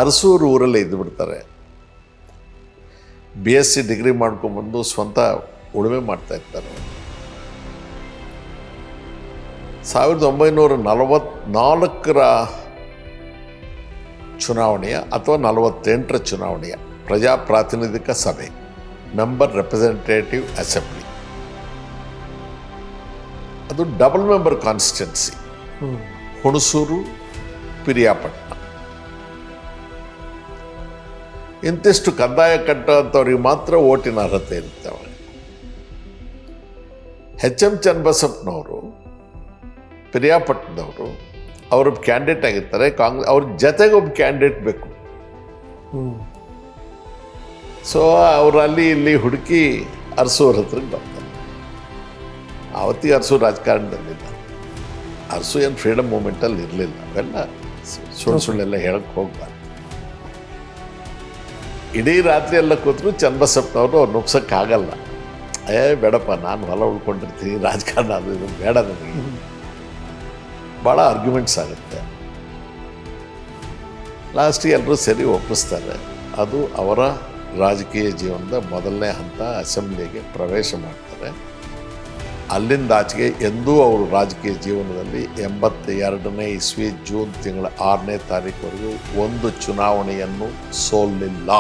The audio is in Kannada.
ಅರಸೂರು ಊರಲ್ಲೇ ಇದ್ದುಬಿಡ್ತಾರೆ. BSc ಡಿಗ್ರಿ ಮಾಡ್ಕೊಂಬಂದು ಸ್ವಂತ ಉಳುಮೆ ಮಾಡ್ತಾಯಿರ್ತಾರೆ. 1944 ಚುನಾವಣೆಯ ಅಥವಾ 48 ಚುನಾವಣೆಯ ಪ್ರಜಾಪ್ರಾತಿನಿಧಿಕ ಸಭೆ, ಮೆಂಬರ್ ರೆಪ್ರೆಸೆಂಟೇಟಿವ್ ಅಸೆಂಬ್ಲಿ, ಅದು double member constituency, Hunsur, Piriyapatna. ಇಂತಿಷ್ಟು ಕಂದಾಯ ಕಟ್ಟುವಂಥವ್ರಿಗೆ ಮಾತ್ರ ಓಟಿನ ಅರ್ಹತೆ ಇರುತ್ತೆ. ಅವಾಗ HM ಚನ್ನಬಸಪ್ಪನವರು ಪಿರಿಯಾಪಟ್ಟಣದವರು, ಅವರೊಬ್ಬ ಕ್ಯಾಂಡಿಡೇಟ್ ಆಗಿರ್ತಾರೆ. ಅವ್ರ ಜೊತೆಗೆ ಒಬ್ಬ ಕ್ಯಾಂಡಿಡೇಟ್ ಬೇಕು. ಸೊ ಅವರು ಅಲ್ಲಿ ಇಲ್ಲಿ ಹುಡುಕಿ ಅರಸೂರ ಹತ್ರಕ್ಕೆ ಬರ್ತಾರೆ. ಆವತ್ತಿಗೆ ಅರಸು ರಾಜಕಾರಣದಲ್ಲಿಲ್ಲ. ಅರಸು ಏನು ಫ್ರೀಡಮ್ ಮೂಮೆಂಟಲ್ಲಿ ಇರಲಿಲ್ಲ. ಅವೆಲ್ಲ ಸುಳ್ಳೆಲ್ಲ ಹೇಳಕ್ಕೆ ಹೋಗ್ಬಾರ್ದು. ಇಡೀ ರಾತ್ರಿ ಎಲ್ಲ ಕೂತ್ರು ಚನ್ನಬಸಪ್ಪನವರು ಅವ್ರು ನುಗ್ಸೋಕ್ಕಾಗಲ್ಲ. ಬೇಡಪ್ಪ, ನಾನು ಹೊಲ ಉಳ್ಕೊಂಡಿರ್ತೀನಿ, ರಾಜಕಾರಣ ಅದು ಇದು ಬೇಡ ನನಗೆ. ಭಾಳ ಆರ್ಗ್ಯುಮೆಂಟ್ಸ್ ಆಗುತ್ತೆ. ಲಾಸ್ಟಿಗೆ ಎಲ್ಲರೂ ಸರಿ ಒಪ್ಪಿಸ್ತಾರೆ. ಅದು ಅವರ ರಾಜಕೀಯ ಜೀವನದ ಮೊದಲನೇ ಹಂತ. ಅಸೆಂಬ್ಲಿಗೆ ಪ್ರವೇಶ ಮಾಡ್ತಾರೆ. ಅಲ್ಲಿಂದ ಆಚೆಗೆ ಎಂದೂ ಅವರು ರಾಜಕೀಯ ಜೀವನದಲ್ಲಿ 82ನೇ ಇಸ್ವಿ ಜೂನ್ ತಿಂಗಳ 6ನೇ ತಾರೀಕುವರೆಗೂ ಒಂದು ಚುನಾವಣೆಯನ್ನು ಸೋಲಿಲ್ಲ.